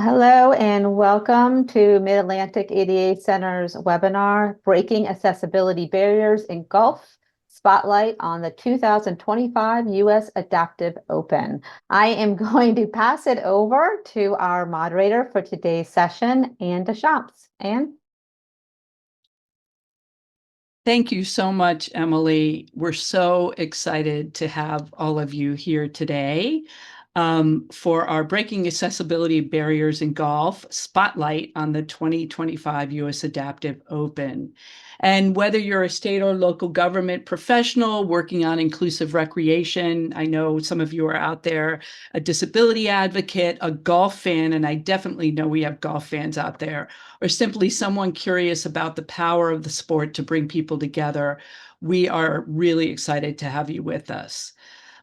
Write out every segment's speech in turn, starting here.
Hello and welcome to Mid-Atlantic ADA Center's webinar, Breaking Accessibility Barriers in Golf, Spotlight on the 2025 U.S. Adaptive Open. I am going to pass it over to our moderator for today's session, Anne Deschamps. Anne? Thank you so much, Emily. We're so excited to have all of you here today for our Breaking Accessibility Barriers in Golf Spotlight on the 2025 U.S. Adaptive Open. And whether you're a state or local government professional working on inclusive recreation, I know some of you are out there, a disability advocate, a golf fan, and I definitely know we have golf fans out there, or simply someone curious about the power of the sport to bring people together, we are really excited to have you with us.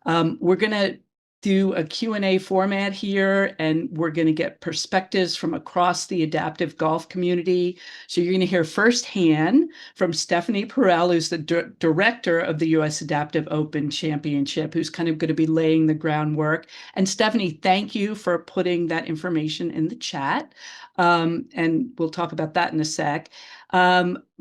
We're going to do a Q&A format here, and we're going to get perspectives from across the adaptive golf community. So you're going to hear firsthand from Stephanie Perel, who's the director of the U.S. Adaptive Open Championship, who's kind of going to be laying the groundwork. And Stephanie, thank you for putting that information in the chat. And we'll talk about that in a sec.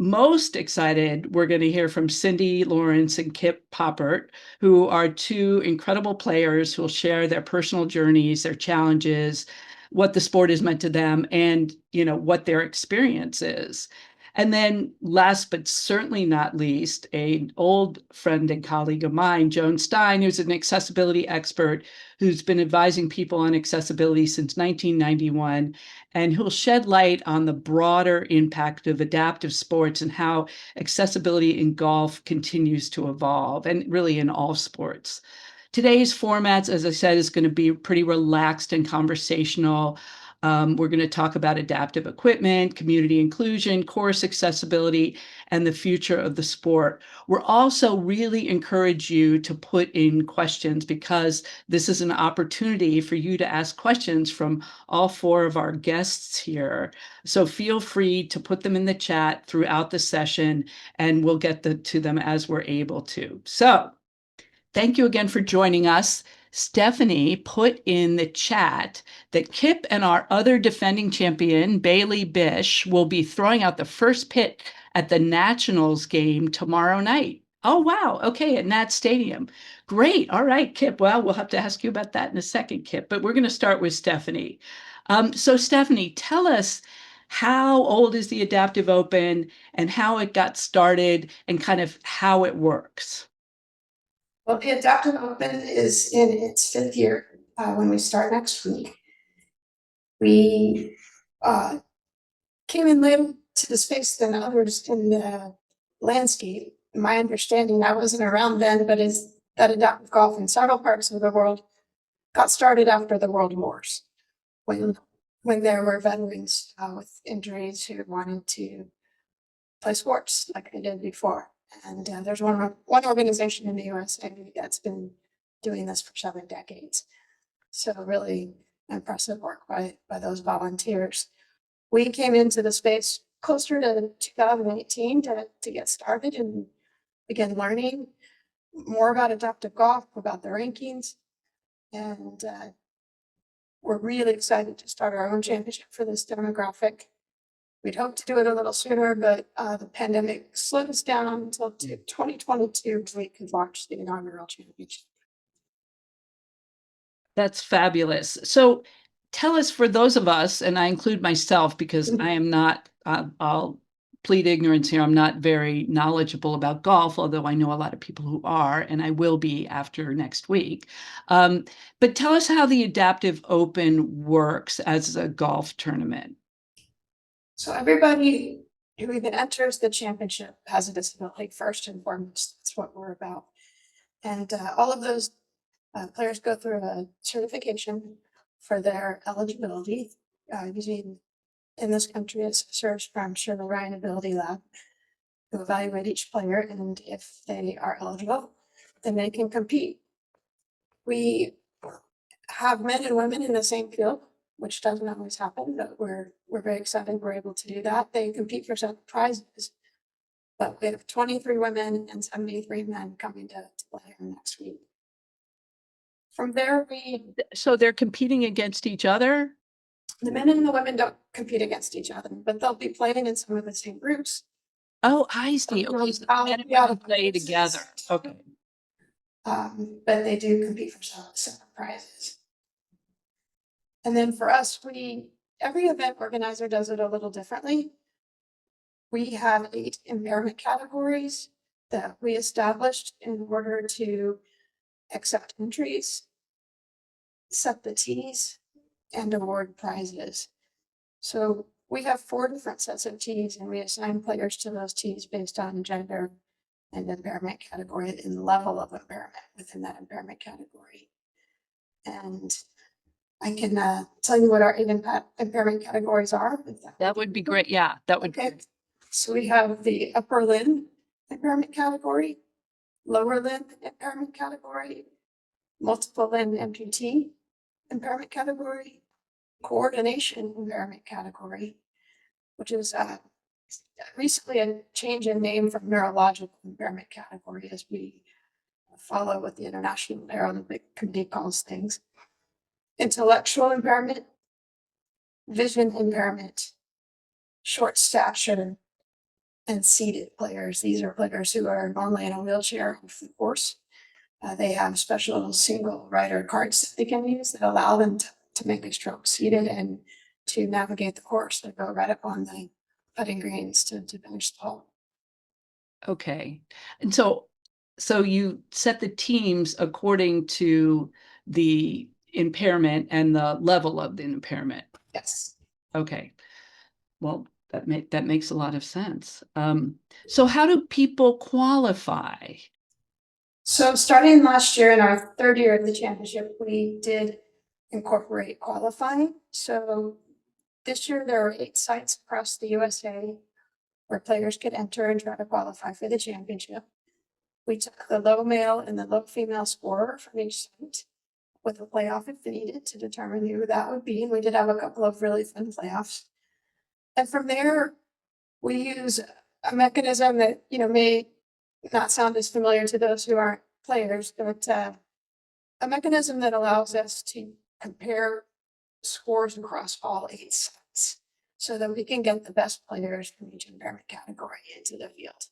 Most excited, we're going to hear from Cindy Lawrence and Kip Poppert, who are two incredible players who will share their personal journeys, their challenges, what the sport has meant to them, and what their experience is. And then last but certainly not least, an old friend and colleague of mine, Joan Stein, who's an accessibility expert who's been advising people on accessibility since 1991, and who'll shed light on the broader impact of adaptive sports and how accessibility in golf continues to evolve, and really in all sports. Today's formats, as I said, is going to be pretty relaxed and conversational. We're going to talk about adaptive equipment, community inclusion, course accessibility, and the future of the sport. We're also really encourage you to put in questions, because this is an opportunity for you to ask questions from all four of our guests here. So feel free to put them in the chat throughout the session, and we'll get to them as we're able to. So thank you again for joining us. Stephanie put in the chat that Kip and our other defending champion, Bailey Bish, will be throwing out the first pitch at the Nationals game tomorrow night. Oh, wow. Okay, at Nat Stadium. Great. All right, Kip. Well, we'll have to ask you about that in a second, Kip, but we're going to start with Stephanie. So Stephanie, tell us, how old is the Adaptive Open and how it got started and kind of how it works? Well, the Adaptive Open is in its 5th year when we start next week. We came in later to the space than others in the landscape. My understanding, I wasn't around then, but is that adaptive golf in several parts of the world got started after the World Wars, when there were veterans with injuries who wanted to play sports like they did before. And there's one organization in the USA that's been doing this for 7 decades. So really impressive work by those volunteers. We came into the space closer to 2018 to get started and begin learning more about adaptive golf, about the rankings. And we're really excited to start our own championship for this demographic. We'd hoped to do it a little sooner, but the pandemic slowed us down until 2022 so we could launch the inaugural championship. That's fabulous. So tell us, for those of us, and I include myself because I am not, I'll plead ignorance here, I'm not very knowledgeable about golf, although I know a lot of people who are, and I will be after next week. But tell us how the Adaptive Open works as a golf tournament. So everybody who even enters the championship has a disability first and foremost. That's what we're about. And all of those players go through a certification for their eligibility using, in this country, assessors from Sherman Ryan Ability Lab, who evaluate each player, and if they are eligible, then they can compete. We have men and women in the same field, which doesn't always happen, but we're very excited we're able to do that. They compete for some prizes, but we have 23 women and 73 men coming to play here next week. From there, So they're competing against each other? The men and the women don't compete against each other, but they'll be playing in some of the same groups. Oh, I see. Okay, so the men and women play together. Okay. But they do compete for separate prizes. And then for us, every event organizer does it a little differently. We have 8 impairment categories that we established in order to accept entries, set the tees, and award prizes. So we have 4 different sets of tees, and we assign players to those tees based on gender and impairment category and level of impairment within that impairment category. And I can tell you what our 8 impairment categories are. That would be great. Yeah, that would be Okay. So we have the upper limb impairment category, lower limb impairment category, multiple limb amputee impairment category, coordination impairment category, which is recently a change in name from neurological impairment category as we follow what the International Paralympic Committee calls things. Intellectual impairment, vision impairment, short stature, and seated players. These are players who are normally in a wheelchair off the course. They have special single rider carts that they can use that allow them to make a stroke seated and to navigate the course and go right up on the putting greens to finish the hole. okay. And so you set the teams according to the impairment and the level of the impairment. Yes. Okay. Well, that makes a lot of sense. So how do people qualify? So starting last year in our 3rd year of the championship, we did incorporate qualifying. So this year there are 8 sites across the USA where players could enter and try to qualify for the championship. We took the low male and the low female scorer from each site with a playoff if needed to determine who that would be. And we did have a couple of really fun playoffs. And from there, we use a mechanism that, may not sound as familiar to those who aren't players, but a mechanism that allows us to compare scores across all 8 sites so that we can get the best players from each impairment category into the field.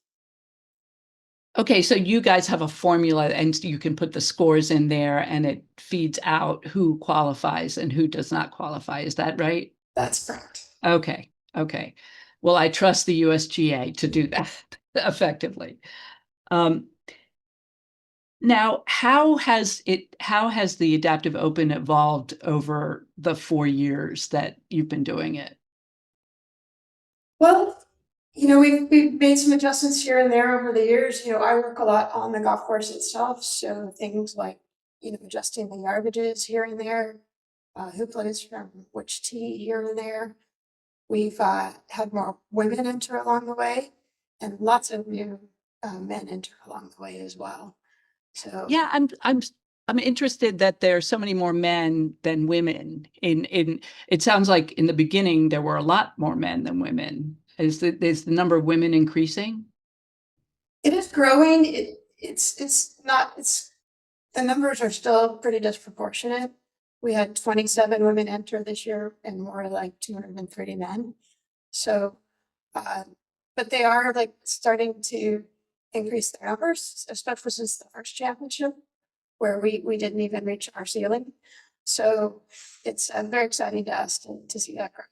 Okay, so you guys have a formula and you can put the scores in there and it feeds out who qualifies and who does not qualify. Is that right? That's correct. Okay. Okay. Well, I trust the USGA to do that effectively. Now, how has the Adaptive Open evolved over the 4 years that you've been doing it? Well, we've made some adjustments here and there over the years. I work a lot on the golf course itself. So things like, adjusting the yardages here and there, who plays from which tee here and there. We've had more women enter along the way and lots of new men enter along the way as well. So Yeah, I'm interested that there are so many more men than women. It sounds like in the beginning there were a lot more men than women. Is the number of women increasing? it is growing. The numbers are still pretty disproportionate. We had 27 women enter this year and more like 230 men. So, but they are like starting to increase their numbers, especially since the first championship, where we didn't even reach our ceiling. So it's very exciting to us to see that growth.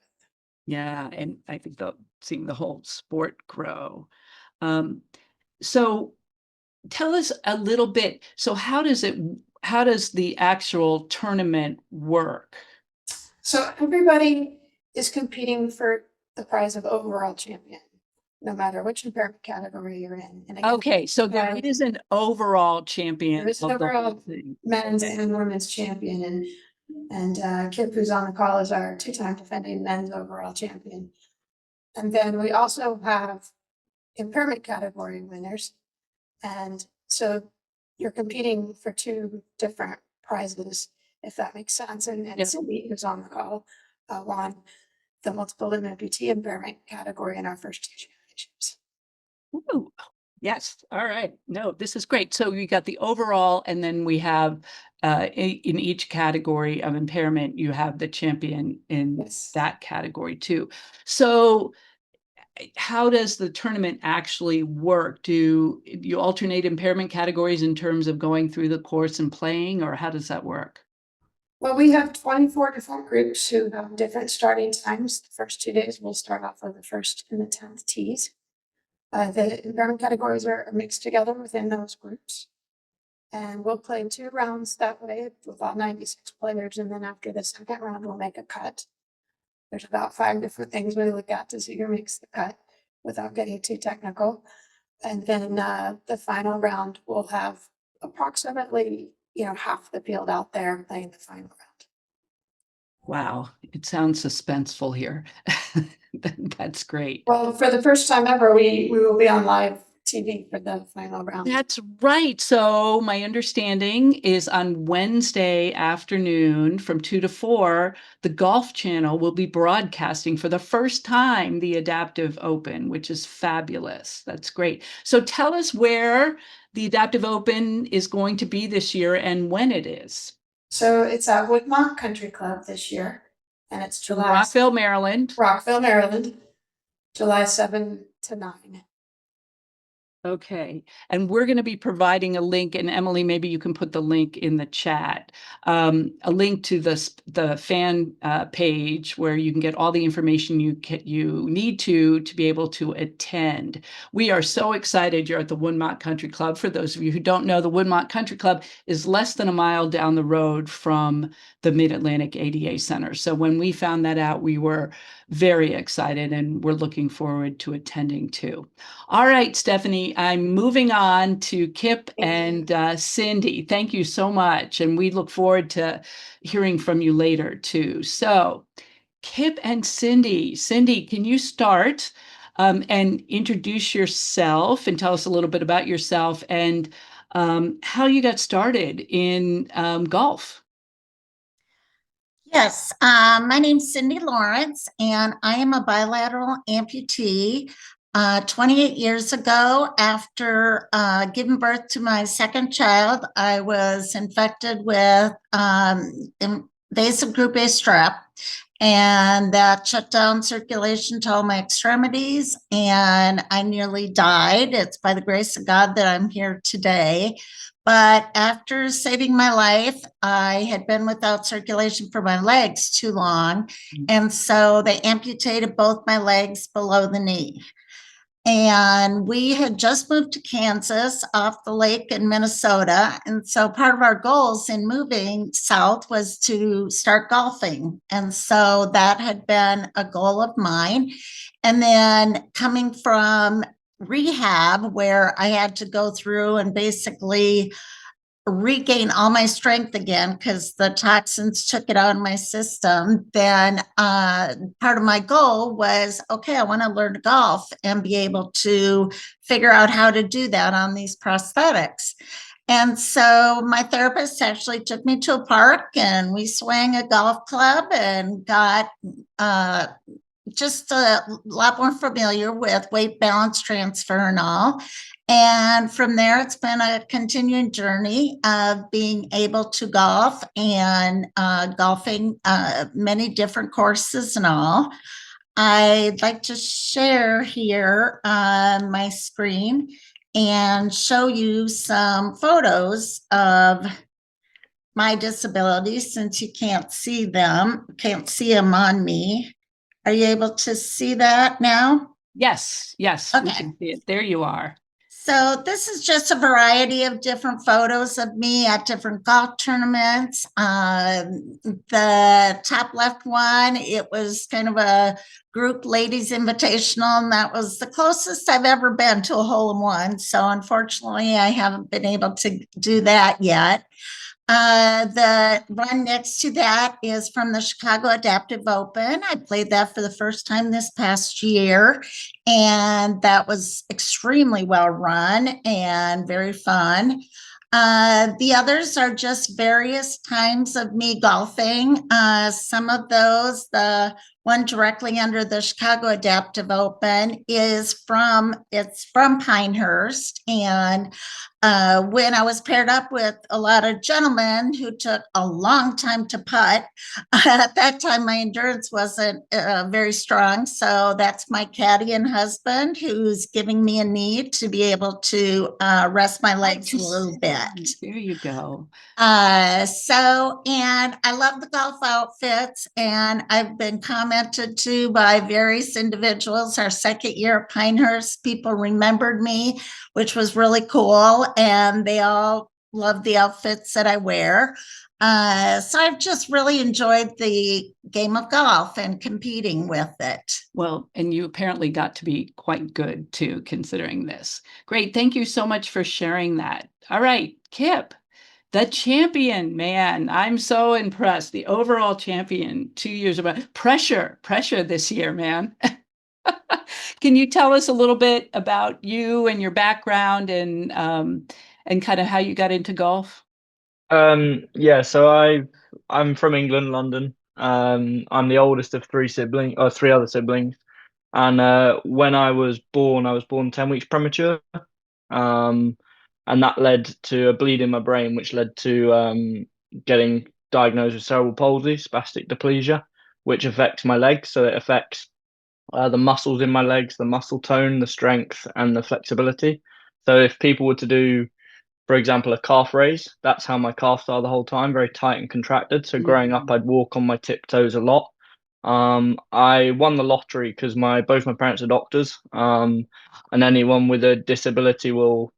Yeah, and I think seeing the whole sport grow. So tell us a little bit. So how does the actual tournament work? So everybody is competing for the prize of overall champion, no matter which impairment category you're in. And again, Okay, so there is an overall champion there is an of the whole overall thing. men's Okay. and women's champion, and Kip, who's on the call, is our 2-time defending men's overall champion. And then we also have impairment category winners, and so you're competing for 2 different prizes, if that makes sense. And Yeah. Cindy, who's on the call, won the multiple limb amputee impairment category in our first 2 championships. Ooh, Yes. All right. No, this is great. So we got the overall, and then we have in each category of impairment, you have the champion in Yes. that category too. So how does the tournament actually work? Do you alternate impairment categories in terms of going through the course and playing, or how does that work? Well, we have 24 different groups who have different starting times. The first 2 days, we'll start off with the first and the 10th tees. The impairment categories are mixed together within those groups. And we'll play 2 rounds that way with all 96 players. And then after the second round, we'll make a cut. There's about 5 different things we look at to see who makes the cut without getting too technical. And then the final round will have approximately, half the field out there playing the final round. Wow, it sounds suspenseful here. That's great. Well, for the first time ever, we will be on live TV for the final round. That's right. So my understanding is on Wednesday afternoon from 2 to 4, the Golf Channel will be broadcasting for the first time the Adaptive Open, which is fabulous. That's great. So tell us where the Adaptive Open is going to be this year and when it is. So it's at Woodmont Country Club this year, and it's July. Rockville, Maryland. Rockville, Maryland, July 7 to 9. Okay, and we're going to be providing a link, and Emily, maybe you can put the link in the chat, a link to the fan page where you can get all the information you need to be able to attend. We are so excited you're at the Woodmont Country Club. For those of you who don't know, the Woodmont Country Club is less than a mile down the road from the Mid-Atlantic ADA Center. So when we found that out, we were very excited, and we're looking forward to attending too. All right, Stephanie, I'm moving on to Kip and Cindy. Thank you so much. And we look forward to hearing from you later too. So Kip and Cindy, can you start and introduce yourself and tell us a little bit about yourself and how you got started in golf? Yes, my name's Cindy Lawrence, and I am a bilateral amputee. 28 years ago, after giving birth to my second child, I was infected with invasive group A strep, and that shut down circulation to all my extremities, and I nearly died. It's by the grace of God that I'm here today. But after saving my life, I had been without circulation for my legs too long. And so they amputated both my legs below the knee. And we had just moved to Kansas off the lake in Minnesota. And so part of our goals in moving south was to start golfing. And so that had been a goal of mine. And then coming from rehab, where I had to go through and basically regain all my strength again because the toxins took it out of my system, then part of my goal was, okay, I want to learn to golf and be able to figure out how to do that on these prosthetics. And so my therapist actually took me to a park, and we swung a golf club and got just a lot more familiar with weight balance transfer and all. And from there, it's been a continuing journey of being able to golf and golfing many different courses and all. I'd like to share here on my screen and show you some photos of my disabilities, since you can't see them on me. Are you able to see that now? Yes, Okay. we can see it. There you are. So this is just a variety of different photos of me at different golf tournaments. The top left one, it was kind of a group ladies invitational, and that was the closest I've ever been to a hole-in-one. So unfortunately, I haven't been able to do that yet. The one next to that is from the Chicago Adaptive Open. I played that for the first time this past year, and that was extremely well run and very fun. The others are just various times of me golfing. Some of those, the one directly under the Chicago Adaptive Open, it's from Pinehurst. And when I was paired up with a lot of gentlemen who took a long time to putt, at that time my endurance wasn't very strong. So that's my caddy and husband who's giving me a knee to be able to rest my legs a little bit. There you go. And I love the golf outfits, and I've been commented to by various individuals. Our second year at Pinehurst, people remembered me, which was really cool, and they all love the outfits that I wear. So I've just really enjoyed the game of golf and competing with it. Well, and you apparently got to be quite good too, considering this. Great. Thank you so much for sharing that. All right, Kip. The champion, man, I'm so impressed. The overall champion, 2 years about pressure this year, man. Can you tell us a little bit about you and your background and kind of how you got into golf? Yeah, so I'm from England, London. I'm the oldest of three other siblings. And when I was born 10 weeks premature. Um, and that led to a bleed in my brain, which led to getting diagnosed with cerebral palsy, spastic diplegia, which affects my legs. So it affects the muscles in my legs, the muscle tone, the strength, and the flexibility. So if people were to do, for example, a calf raise, that's how my calves are the whole time, very tight and contracted. So growing up, I'd walk on my tiptoes a lot. I won the lottery because both my parents are doctors. And anyone with a disability will,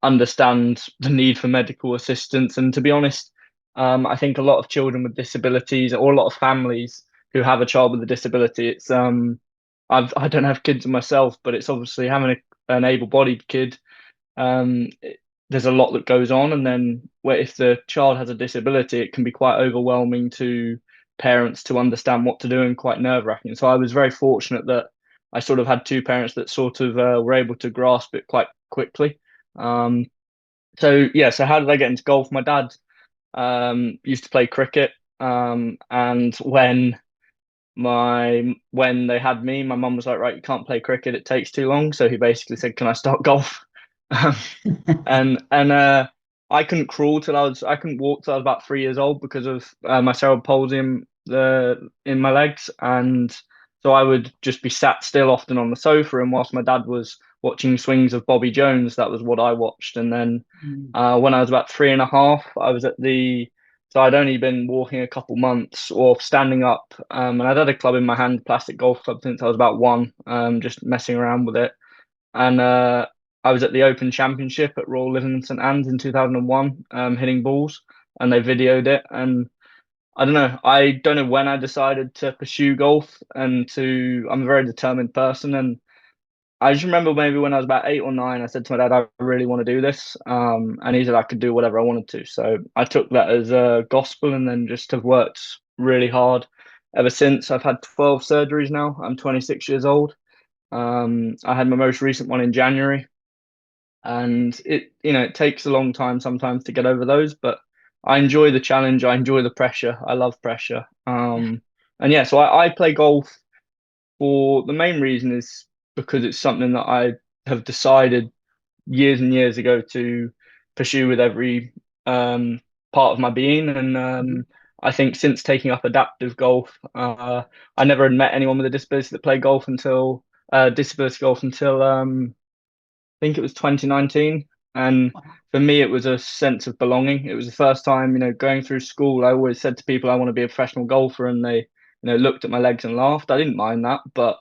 understand the need for medical assistance. And to be honest, I think a lot of children with disabilities, or a lot of families who have a child with a disability, I don't have kids myself, but it's obviously having an able-bodied kid. There's a lot that goes on, and then if the child has a disability, it can be quite overwhelming to parents to understand what to do, and quite nerve-wracking. So I was very fortunate that I sort of had two parents that sort of were able to grasp it quite quickly. So how did I get into golf? My dad used to play cricket, and when they had me, my mum was like, right, you can't play cricket, it takes too long. So he basically said, can I start golf? And I couldn't I couldn't walk till I was about 3 years old because of my cerebral palsy in my legs. And so I would just be sat still often on the sofa, and whilst my dad was watching swings of Bobby Jones, that was what I watched. And then when I was about 3.5, I was so I'd only been walking a couple months or standing up, and I'd had a club in my hand, plastic golf club, since I was about one, just messing around with it. And I was at the Open Championship at Royal Liverpool St Anne's in 2001, hitting balls, and they videoed it. And I don't know when I decided to pursue golf, I'm a very determined person. And I just remember maybe when I was about 8 or 9, I said to my dad, I really want to do this. And he said I could do whatever I wanted to. So I took that as a gospel, and then just have worked really hard ever since. I've had 12 surgeries now. I'm 26 years old. I had my most recent one in January, and it takes a long time sometimes to get over those, but I enjoy the challenge. I enjoy the pressure. I love pressure. So I play golf for the main reason is because it's something that I have decided years and years ago to pursue with every part of my being. And I think since taking up adaptive golf, I never had met anyone with a disability that played golf until disability golf until I think it was 2019. And for me, it was a sense of belonging. It was the first time, going through school, I always said to people I want to be a professional golfer, and they, looked at my legs and laughed. I didn't mind that, but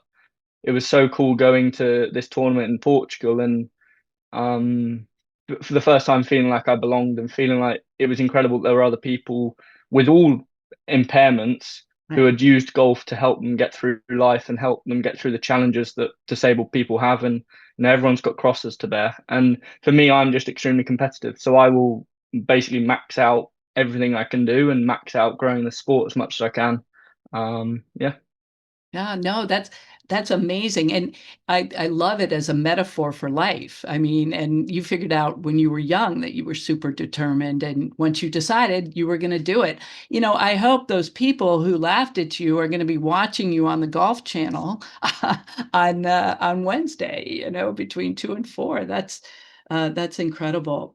it was so cool going to this tournament in Portugal, and for the first time feeling like I belonged, and feeling like it was incredible there were other people with all impairments who had used golf to help them get through life and help them get through the challenges that disabled people have. And everyone's got crosses to bear. And for me, I'm just extremely competitive, so I will basically max out everything I can do and max out growing the sport as much as I can. Yeah, no, that's That's amazing. And I love it as a metaphor for life. I mean, and you figured out when you were young that you were super determined. And once you decided you were going to do it, I hope those people who laughed at you are going to be watching you on the Golf Channel on Wednesday, between 2 and 4. That's incredible.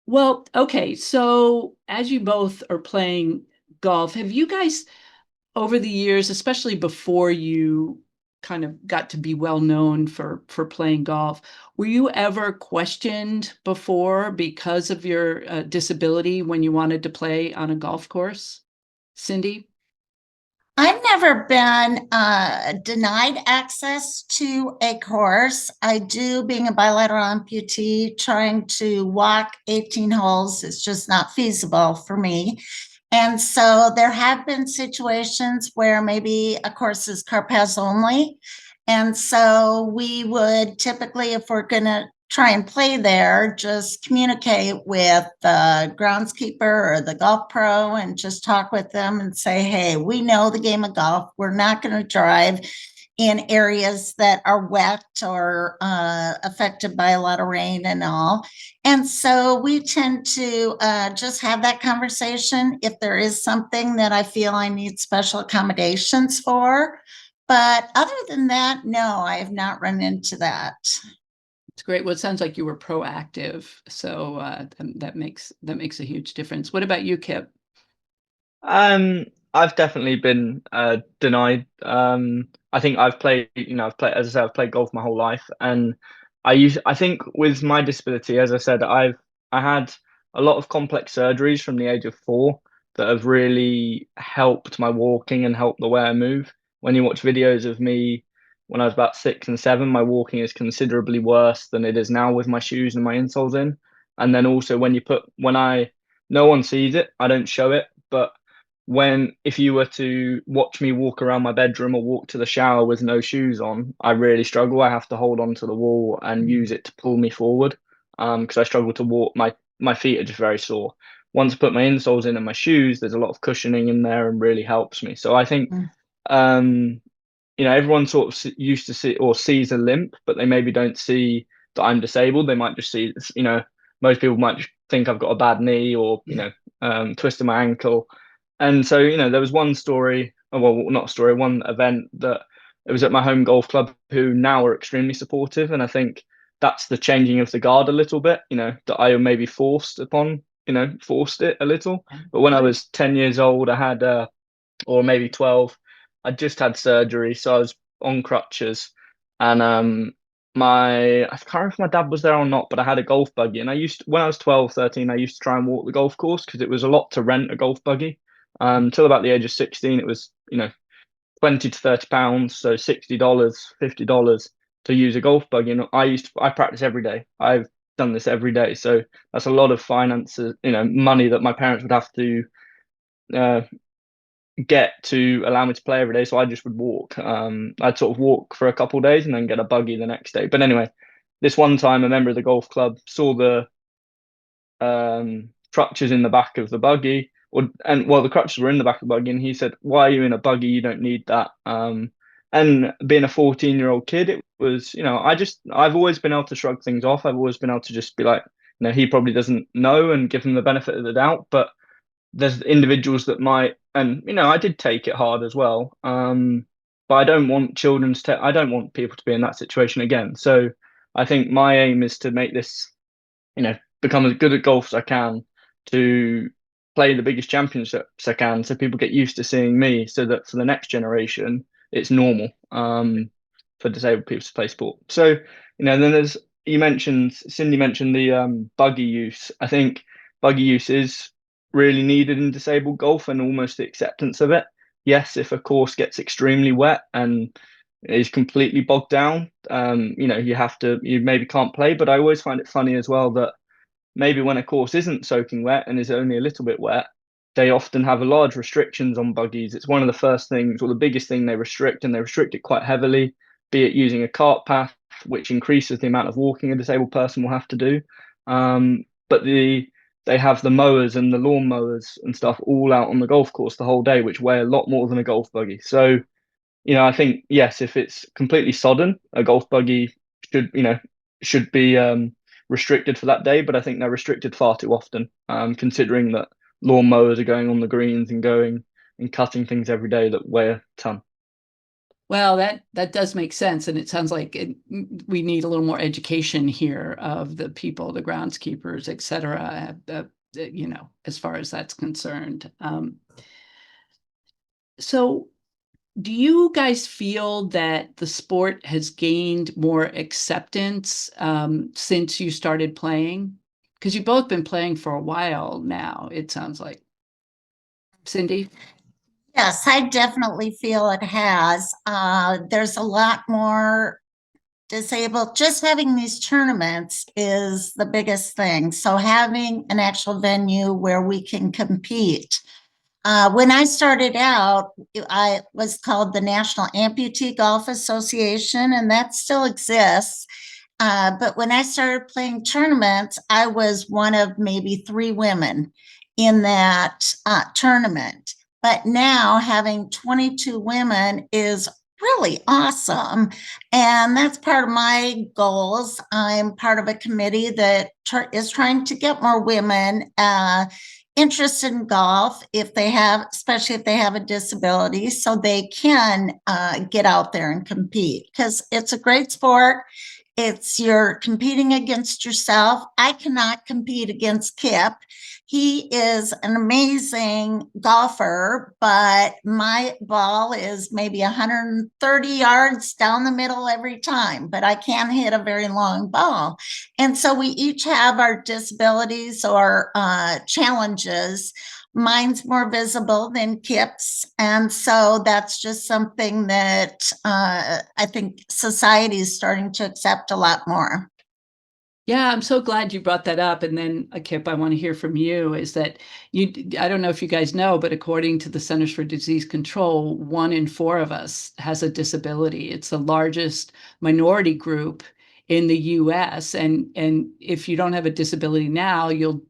Well, okay. So as you both are playing golf, have you guys over the years, especially before you kind of got to be well known for playing golf, were you ever questioned before because of your disability when you wanted to play on a golf course? Cindy? I've never been denied access to a course. I do, being a bilateral amputee, trying to walk 18 holes is just not feasible for me. And so there have been situations where maybe a course is car pass only. And so we would typically, if we're going to try and play there, just communicate with the groundskeeper or the golf pro and just talk with them and say, hey, we know the game of golf. We're not going to drive in areas that are wet or affected by a lot of rain and all. And so we tend to just have that conversation if there is something that I feel I need special accommodations for. But other than that, no, I have not run into that. It's great. Well, it sounds like you were proactive. So that makes a huge difference. What about you, Kip? I've definitely been denied. I think as I said, I've played golf my whole life, and I think with my disability, as I said, I had a lot of complex surgeries from the age of 4 that have really helped my walking and helped the way I move. When you watch videos of me when I was about 6 and 7, my walking is considerably worse than it is now with my shoes and my insoles in. And then also no one sees it, I don't show it, but if you were to watch me walk around my bedroom or walk to the shower with no shoes on, I really struggle. I have to hold on to the wall and use it to pull me forward, because I struggle to walk. My feet are just very sore. Once I put my insoles in and my shoes, there's a lot of cushioning in there and really helps me. So I think, um, everyone sort of used to see or sees a limp, but they maybe don't see that I'm disabled. They might just see, most people might just think I've got a bad knee or, twisted my ankle. And so, there was one story, well, not a story, one event that it was at my home golf club who now are extremely supportive. And I think that's the changing of the guard a little bit, that I maybe forced it a little. But when I was 10 years old, I had, or maybe 12, I just had surgery. So I was on crutches, and I can't remember if my dad was there or not, but I had a golf buggy. And when I was 12, 13, I used to try and walk the golf course because it was a lot to rent a golf buggy. Till about the age of 16, it was, 20 to 30 pounds, so $60, $50 to use a golf buggy. And I practice every day. I've done this every day. So that's a lot of finances, money that my parents would have to uh, get to allow me to play every day. So I just would walk. I'd sort of walk for a couple of days and then get a buggy the next day. But anyway, this one time, a member of the golf club saw the crutches in the back of the buggy, the crutches were in the back of the buggy, and he said, "Why are you in a buggy? You don't need that." And being a 14-year-old kid, it was, I've always been able to shrug things off. I've always been able to just be like, he probably doesn't know and give him the benefit of the doubt. But there's individuals that might, and I did take it hard as well. But I don't want I don't want people to be in that situation again. So I think my aim is to make this, become as good at golf as I can, to play the biggest championships I can, so people get used to seeing me, so that for the next generation, it's normal for disabled people to play sport. So, then Cindy mentioned the buggy use. I think buggy use is really needed in disabled golf, and almost the acceptance of it. Yes, if a course gets extremely wet and is completely bogged down, you maybe can't play. But I always find it funny as well that maybe when a course isn't soaking wet and is only a little bit wet, they often have a large restrictions on buggies. It's one of the first things, or the biggest thing they restrict, and they restrict it quite heavily, be it using a cart path, which increases the amount of walking a disabled person will have to do. But they have the mowers and the lawn mowers and stuff all out on the golf course the whole day, which weigh a lot more than a golf buggy. So, I think, yes, if it's completely sodden, a golf buggy should be restricted for that day. But I think they're restricted far too often, considering that lawn mowers are going on the greens and going and cutting things every day that weigh a ton. Well, that does make sense, and it sounds like we need a little more education here of the people, the groundskeepers, et cetera, as far as that's concerned. So do you guys feel that the sport has gained more acceptance since you started playing? Because you've both been playing for a while now, it sounds like. Cindy? Yes, I definitely feel it has. There's a lot more disabled. Just having these tournaments is the biggest thing. So having an actual venue where we can compete. When I started out, I was called the National Amputee Golf Association, and that still exists. But when I started playing tournaments, I was one of maybe 3 women in that tournament. But now having 22 women is really awesome. And that's part of my goals. I'm part of a committee that is trying to get more women interested in golf especially if they have a disability, so they can get out there and compete, because it's a great sport. You're competing against yourself. I cannot compete against Kip. He is an amazing golfer, but my ball is maybe 130 yards down the middle every time, but I can hit a very long ball. And so we each have our disabilities or challenges. Mine's more visible than Kip's. And so that's just something that I think society is starting to accept a lot more. Yeah, I'm so glad you brought that up. And then, Kip, I want to hear from you is that I don't know if you guys know, but according to the Centers for Disease Control, 1 in 4 of us has a disability. It's the largest minority group in the US. And if you don't have a disability now, you'll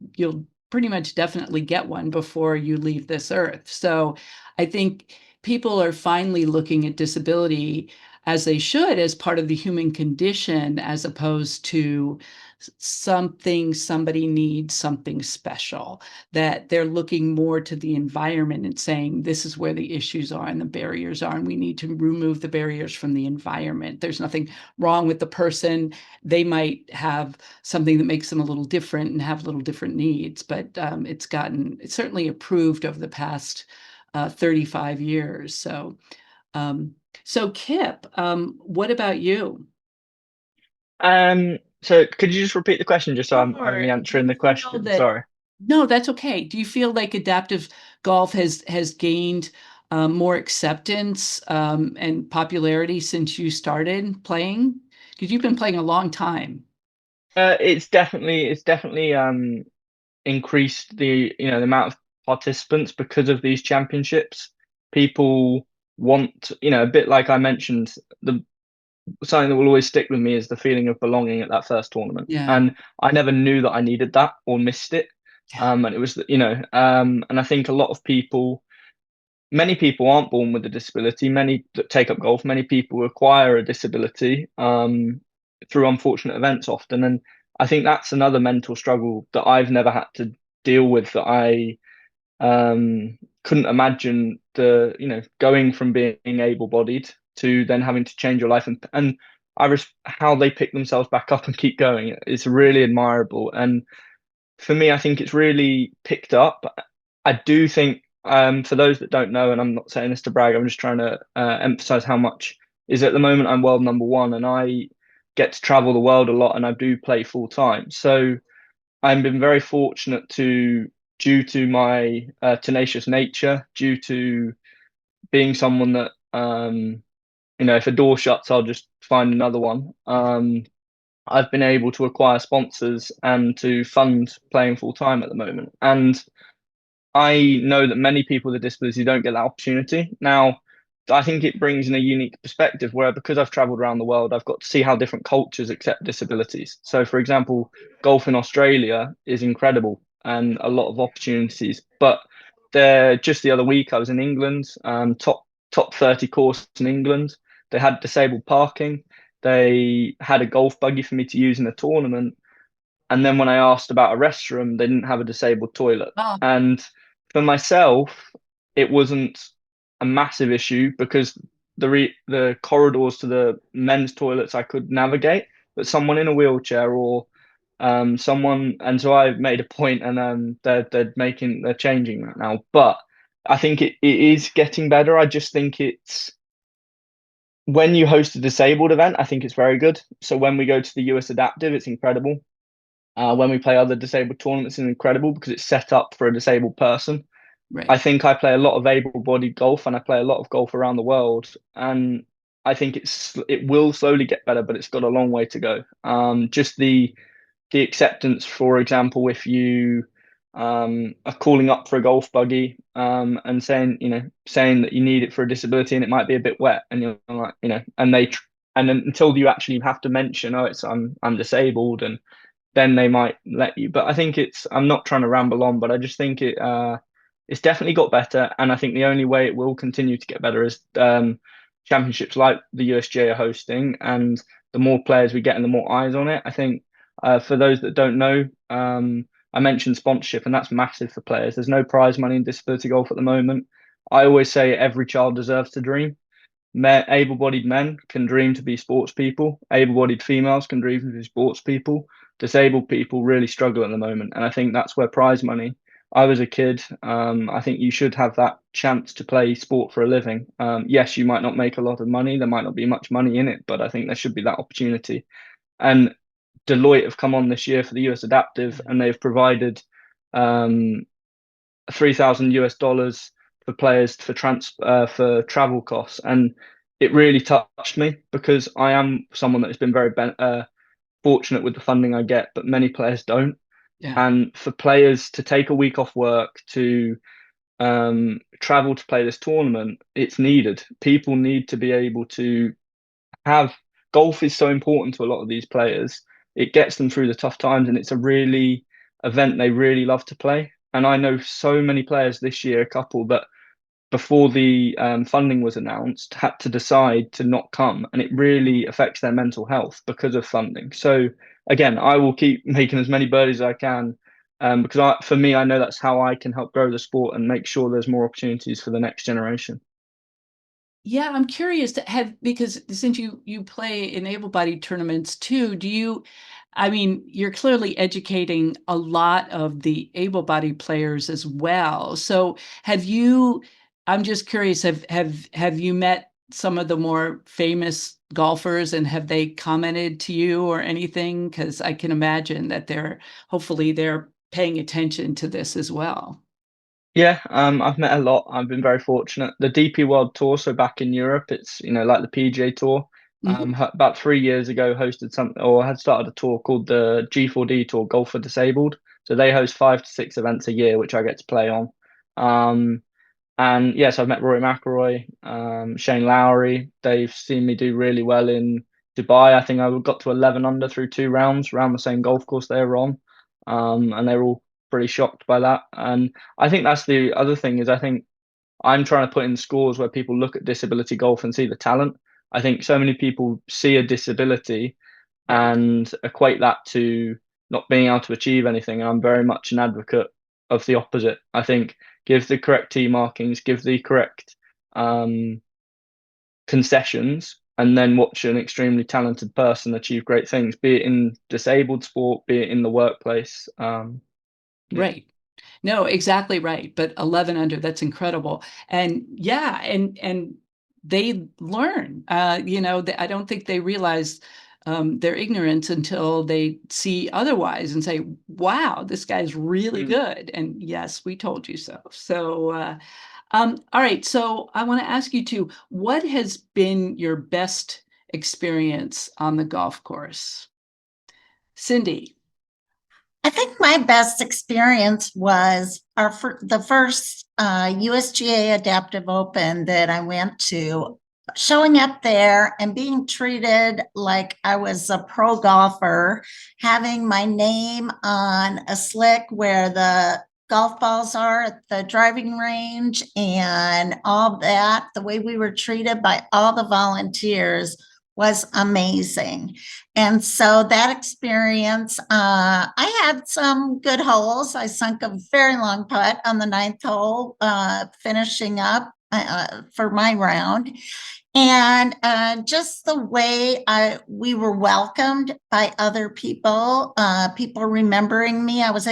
pretty much definitely get one before you leave this earth. So I think people are finally looking at disability, as they should, as part of the human condition, as opposed to something somebody needs, something special, that they're looking more to the environment and saying, this is where the issues are and the barriers are, and we need to remove the barriers from the environment. There's nothing wrong with the person. They might have something that makes them a little different and have little different needs, but it's certainly improved over the past 35 years. So Kip, what about you? So could you just repeat the question just so I'm Sure. only answering the Do you feel question? that- Sorry. No, that's okay. Do you feel like adaptive golf has gained more acceptance and popularity since you started playing? Because you've been playing a long time. It's definitely increased the amount of participants because of these championships. People want, a bit like I mentioned, the something that will always stick with me is the feeling of belonging at that first tournament. Yeah. And I never knew that I needed that or missed it. Yeah. And it was, and I think many people aren't born with a disability. Many that take up golf, many people acquire a disability through unfortunate events often. And I think that's another mental struggle that I've never had to deal with, that I couldn't imagine going from being able-bodied to then having to change your life, and how they pick themselves back up and keep going. It's really admirable, and for me, I think it's really picked up. I do think, for those that don't know, and I'm not saying this to brag, I'm just trying to emphasize how much is at the moment I'm world number 1, and I get to travel the world a lot, and I do play full time. So I've been very fortunate due to my tenacious nature, due to being someone that, if a door shuts, I'll just find another one. I've been able to acquire sponsors and to fund playing full time at the moment. And I know that many people with a disability don't get that opportunity. Now, I think it brings in a unique perspective where, because I've traveled around the world, I've got to see how different cultures accept disabilities. So, for example, golf in Australia is incredible and a lot of opportunities. But just the other week, I was in England, top top 30 course in England. They had disabled parking. They had a golf buggy for me to use in a tournament. And then when I asked about a restroom, they didn't have a disabled toilet. Oh, And for myself, it wasn't a massive issue because the corridors to the men's toilets I could navigate, but someone in a wheelchair or someone, and so I made a point, and they're changing that now. But I think it is getting better. I just think it's when you host a disabled event, I think it's very good. So when we go to the US Adaptive, it's incredible. When we play other disabled tournaments, it's incredible because it's set up for a disabled person. I right. think I play a lot of able-bodied golf, and I play a lot of golf around the world, and I think it will slowly get better, but it's got a long way to go. Just the acceptance, for example, if you are calling up for a golf buggy and saying that you need it for a disability and it might be a bit wet, and you're like, and then until you actually have to mention, oh, I'm disabled, and then they might let you. But I think I'm not trying to ramble on, but I just think it's definitely got better. And I think the only way it will continue to get better is championships like the USGA are hosting, and the more players we get and the more eyes on it. I think for those that don't know, I mentioned sponsorship, and that's massive for players. There's no prize money in disability golf at the moment. I always say every child deserves to dream. Able-bodied men can dream to be sports people. Able-bodied females can dream to be sports people. Disabled people really struggle at the moment, and I think that's where prize money. I was a kid. I think you should have that chance to play sport for a living. Yes, you might not make a lot of money. There might not be much money in it, but I think there should be that opportunity. And Deloitte have come on this year for the US Adaptive, and they've provided 3,000 US dollars for players for travel costs, and it really touched me because I am someone that has been very fortunate with the funding I get, but many players don't. Yeah. And for players to take a week off work to travel to play this tournament, it's needed. People need to be able to have golf is so important to a lot of these players. It gets them through the tough times, and it's a really event they really love to play. And I know so many players this year, a couple that before the funding was announced, had to decide to not come, and it really affects their mental health because of funding. So again, I will keep making as many birdies as I can, because for me, I know that's how I can help grow the sport and make sure there's more opportunities for the next generation. Yeah, I'm curious to because since you play in able-bodied tournaments too, I mean, you're clearly educating a lot of the able-bodied players as well. So I'm just curious, have you met some of the more famous golfers, and have they commented to you or anything? Because I can imagine that hopefully they're paying attention to this as well. Yeah, I've met a lot. I've been very fortunate. The DP World Tour, so back in Europe, it's like the PGA Tour. Mhm. About 3 years ago, hosted something or had started a tour called the G4D Tour, Golf for Disabled. So they host 5 to 6 events a year, which I get to play on. And yes, I've met Rory McIlroy, Shane Lowry. They've seen me do really well in Dubai. I think I got to 11 under through 2 rounds around the same golf course they were on, and they were all pretty shocked by that. And I think that's the other thing is I think I'm trying to put in scores where people look at disability golf and see the talent. I think so many people see a disability Right. and equate that to not being able to achieve anything. And I'm very much an advocate of the opposite. I think give the correct tee markings, give the correct concessions, and then watch an extremely talented person achieve great things, be it in disabled sport, be it in the workplace. Yeah. Right. No, exactly right. But 11 under, that's incredible. And yeah, and they learn. I don't think they realize their ignorance until they see otherwise and say, "Wow, this guy's really Mm. good." And yes, we told you so. So, all right. So I want to ask you too, what has been your best experience on the golf course? Cindy. I think my best experience was the first USGA Adaptive Open that I went to. Showing up there and being treated like I was a pro golfer, having my name on a slick where the golf balls are at the driving range and all that, the way we were treated by all the volunteers was amazing. And so that experience, I had some good holes. I sunk a very long putt on the 9th hole, finishing up for my round. And just the way we were welcomed by other people, people remembering me. I was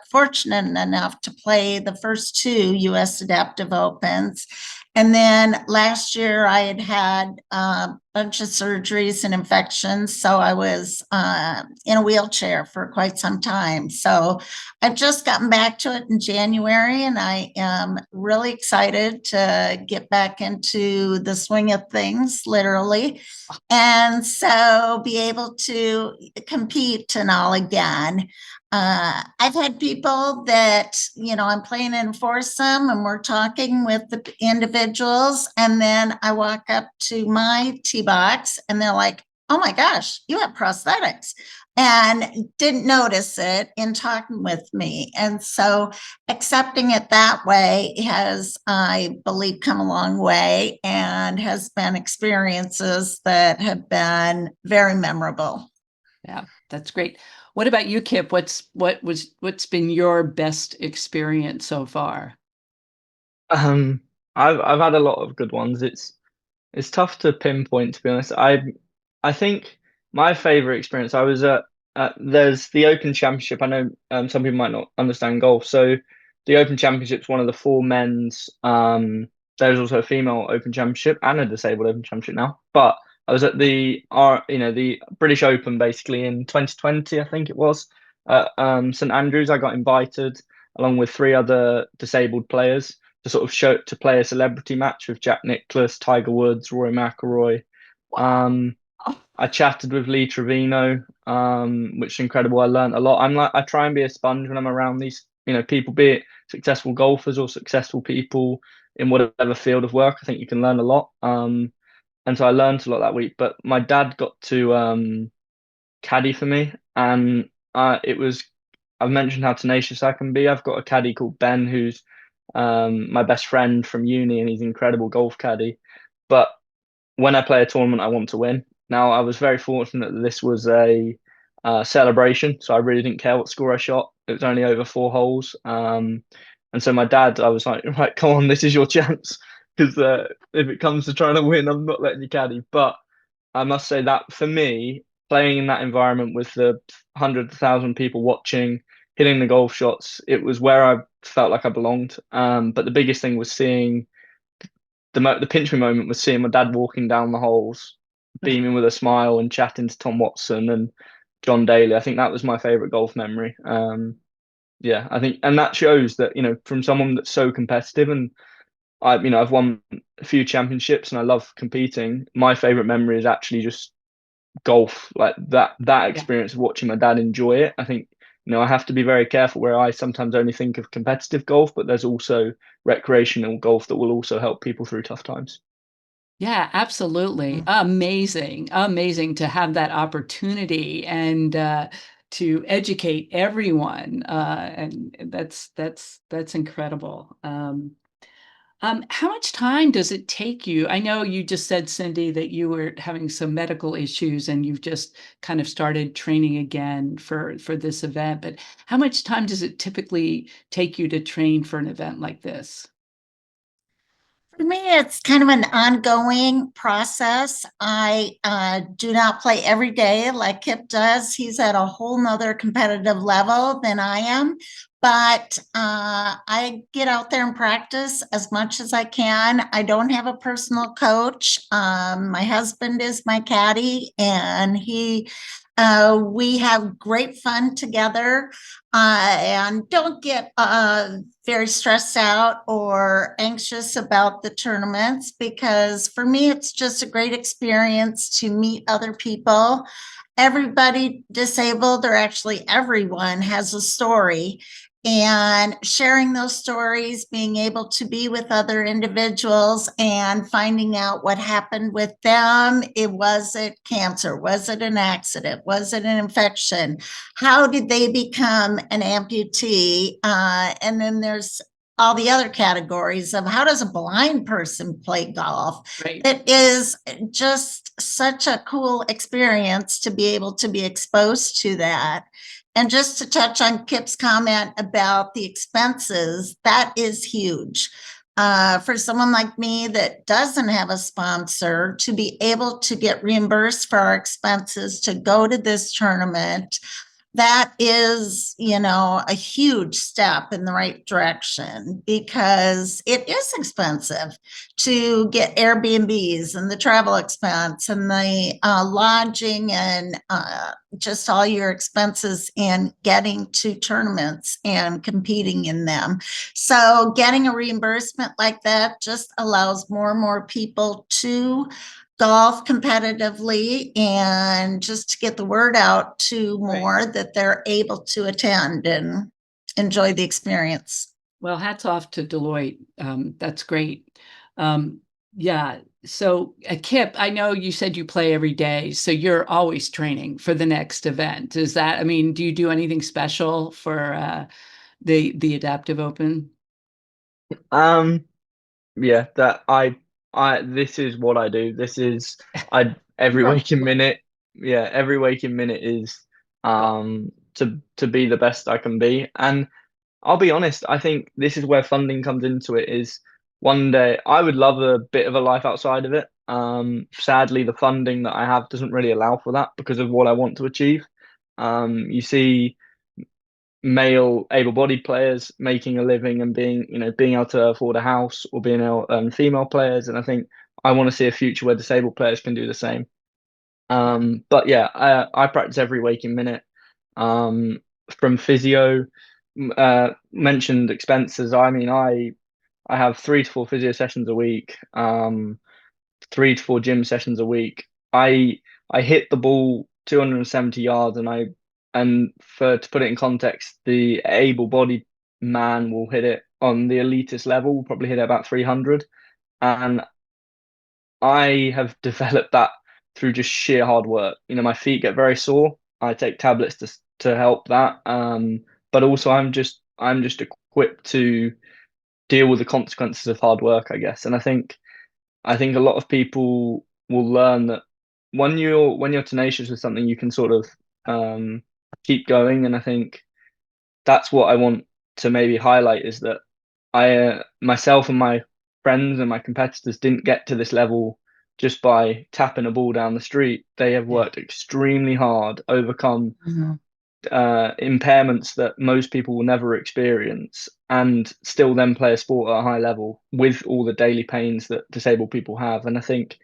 fortunate enough to play the first 2 U.S. Adaptive Opens. And then last year I had a bunch of surgeries and infections. So I was in a wheelchair for quite some time. So I've just gotten back to it in January, and I am really excited to get back into the swing of things, literally. And so be able to compete and all again. I've had people that, I'm playing in foursome and we're talking with the individuals. And then I walk up to my tee box and they're like, oh my gosh, you have prosthetics, and didn't notice it in talking with me. And so accepting it that way has, I believe, come a long way and has been experiences that have been very memorable. Yeah, that's great. What about you, Kip? What's been your best experience so far? I've had a lot of good ones. It's tough to pinpoint, to be honest. I think my favorite experience, I was there's the Open Championship. I know some people might not understand golf. So the Open Championship's one of the 4 men's. There's also a female Open Championship and a disabled Open Championship now. But I was at the the British Open basically in 2020, I think it was, at St Andrews. I got invited along with 3 other disabled players to sort of to play a celebrity match with Jack Nicklaus, Tiger Woods, Rory McIlroy. I chatted with Lee Trevino, which is incredible. I learned a lot. I try and be a sponge when I'm around these, people, be it successful golfers or successful people in whatever field of work. I think you can learn a lot. And so I learned a lot that week. But my dad got to caddy for me, and I've mentioned how tenacious I can be. I've got a caddy called Ben, who's my best friend from uni, and he's an incredible golf caddy. But when I play a tournament, I want to win. Now, I was very fortunate that this was a celebration, so I really didn't care what score I shot. It was only over 4 holes. And so my dad, I was like, right, come on, this is your chance. Because if it comes to trying to win, I'm not letting you caddy. But I must say that for me, playing in that environment with the 100,000 people watching, hitting the golf shots, it was where I felt like I belonged. But the biggest thing was seeing the pinch me moment was seeing my dad walking down the holes, beaming with a smile and chatting to Tom Watson and John Daly. I think that was my favorite golf memory. Yeah, I think, and that shows that, from someone that's so competitive, and I've won a few championships and I love competing. My favorite memory is actually just golf, like that experience of watching my dad enjoy it. I think, I have to be very careful where I sometimes only think of competitive golf, but there's also recreational golf that will also help people through tough times. Yeah, absolutely. Amazing. Amazing to have that opportunity and to educate everyone. And that's incredible. How much time does it take you? I know you just said, Cindy, that you were having some medical issues and you've just kind of started training again for this event, but how much time does it typically take you to train for an event like this? For me, it's kind of an ongoing process. I do not play every day like Kip does. He's at a whole nother competitive level than I am. But I get out there and practice as much as I can. I don't have a personal coach. My husband is my caddy, and we have great fun together, and don't get very stressed out or anxious about the tournaments, because for me, it's just a great experience to meet other people. Everybody disabled, or actually everyone, has a story. and sharing those stories, being able to be with other individuals and finding out what happened with them. Was it cancer? Was it an accident? Was it an infection? How did they become an amputee? And then there's all the other categories of how does a blind person play golf? Right. It is just such a cool experience to be able to be exposed to that. And just to touch on Kip's comment about the expenses, that is huge. For someone like me that doesn't have a sponsor, to be able to get reimbursed for our expenses to go to this tournament, that is, a huge step in the right direction, because it is expensive to get Airbnbs and the travel expense and the lodging and just all your expenses in getting to tournaments and competing in them. So getting a reimbursement like that just allows more and more people to golf competitively, and just to get the word out to more that they're able to attend and enjoy the experience. Well, hats off to Deloitte. That's great. Yeah. So, Kip, I know you said you play every day, so you're always training for the next event. Is that, I mean, do you do anything special for the Adaptive Open? Yeah, that this is what I do. This is every waking minute. Yeah, every waking minute is to be the best I can be. And I'll be honest, I think this is where funding comes into it. Is one day I would love a bit of a life outside of it. Sadly, the funding that I have doesn't really allow for that because of what I want to achieve. You see male able-bodied players making a living and being able to afford a house, or being able, female players, and I think I want to see a future where disabled players can do the same. But yeah, I practice every waking minute. From physio, mentioned expenses. I mean, I have 3 to 4 physio sessions a week, 3 to 4 gym sessions a week. I hit the ball 270 yards, and to put it in context, the able-bodied man will hit it on the elitist level, will probably hit it about 300, and I have developed that through just sheer hard work. My feet get very sore. I take tablets to help that, but also I'm just equipped to deal with the consequences of hard work, I guess. And I think a lot of people will learn that when you're tenacious with something, you can sort of keep going. And I think that's what I want to maybe highlight, is that I myself and my friends and my competitors didn't get to this level just by tapping a ball down the street. They have worked extremely hard, overcome impairments that most people will never experience, and still then play a sport at a high level with all the daily pains that disabled people have. And I think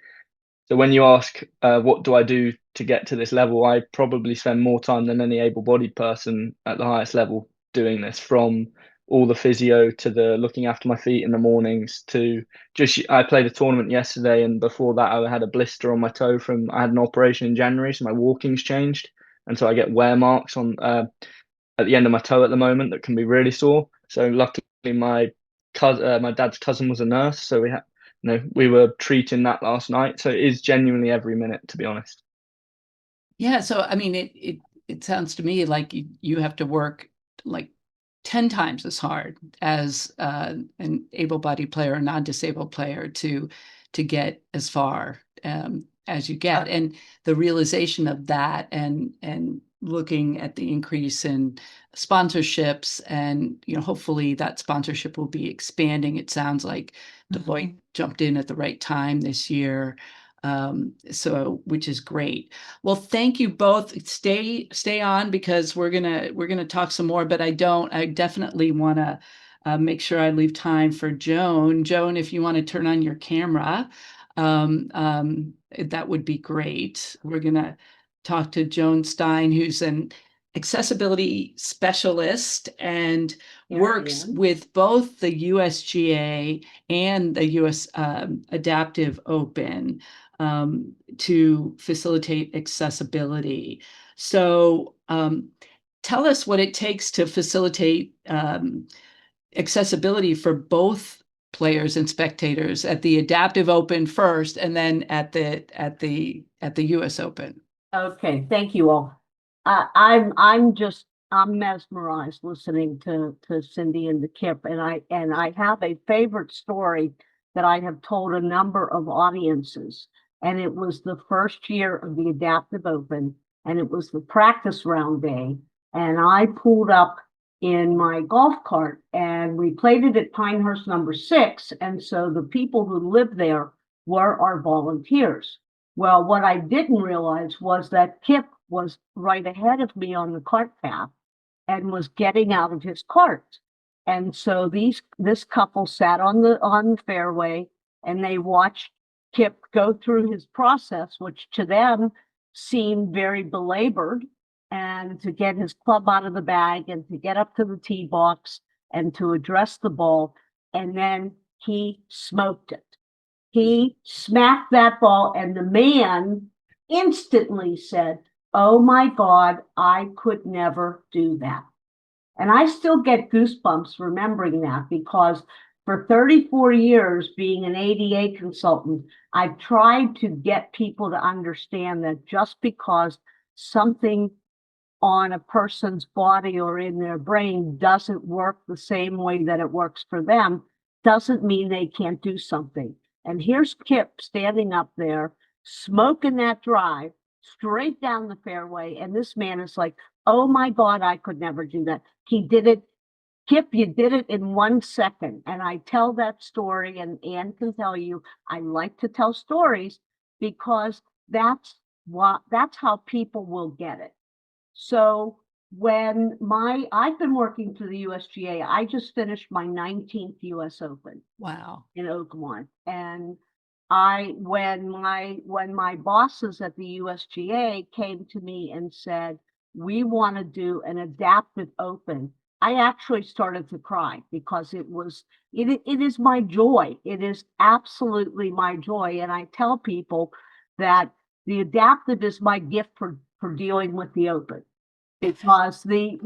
so when you ask, what do I do to get to this level, I probably spend more time than any able-bodied person at the highest level doing this, from all the physio to the looking after my feet in the mornings to I played a tournament yesterday, and before that I had a blister on my toe I had an operation in January, so my walking's changed. And so I get wear marks on at the end of my toe at the moment that can be really sore. So luckily my dad's cousin was a nurse, so we were treating that last night. So it is genuinely every minute, to be honest. Yeah. So I mean, it sounds to me like you have to work like 10 times as hard as an able-bodied player or non-disabled player to get as far as you get. And the realization of that, and looking at the increase in sponsorships, and hopefully that sponsorship will be expanding. It sounds like Deloitte jumped in at the right time this year, so which is great. Well, thank you both. Stay on, because we're gonna talk some more, but I definitely want to make sure I leave time for Joan. Joan, if you want to turn on your camera, that would be great. We're gonna talk to Joan Stein, who's an accessibility specialist and works with both the USGA and the US Adaptive Open to facilitate accessibility. So tell us what it takes to facilitate accessibility for both players and spectators at the Adaptive Open first, and then at the US Open. Okay, thank you all. I'm mesmerized listening to Cindy and the Kip, and I have a favorite story that I have told a number of audiences, and it was the first year of the Adaptive Open, and it was the practice round day, and I pulled up in my golf cart, and we played it at Pinehurst number 6, and so the people who lived there were our volunteers. Well, what I didn't realize was that Kip was right ahead of me on the cart path and was getting out of his cart. And so this couple sat on the fairway and they watched Kip go through his process, which to them seemed very belabored, and to get his club out of the bag and to get up to the tee box and to address the ball. And then he smoked it. He smacked that ball, and the man instantly said, "Oh my God, I could never do that." And I still get goosebumps remembering that, because for 34 years being an ADA consultant, I've tried to get people to understand that just because something on a person's body or in their brain doesn't work the same way that it works for them, doesn't mean they can't do something. And here's Kip standing up there, smoking that drive straight down the fairway. And this man is like, "Oh my God, I could never do that." He did it. Kip, you did it in 1 second. And I tell that story, and Ann can tell you, I like to tell stories because that's how people will get it. So when I've been working for the USGA, I just finished my 19th US Open. Wow. In Oakmont. And when my bosses at the USGA came to me and said, "We want to do an Adaptive Open," I actually started to cry, because it is my joy. It is absolutely my joy. And I tell people that the Adaptive is my gift for dealing with the Open, because the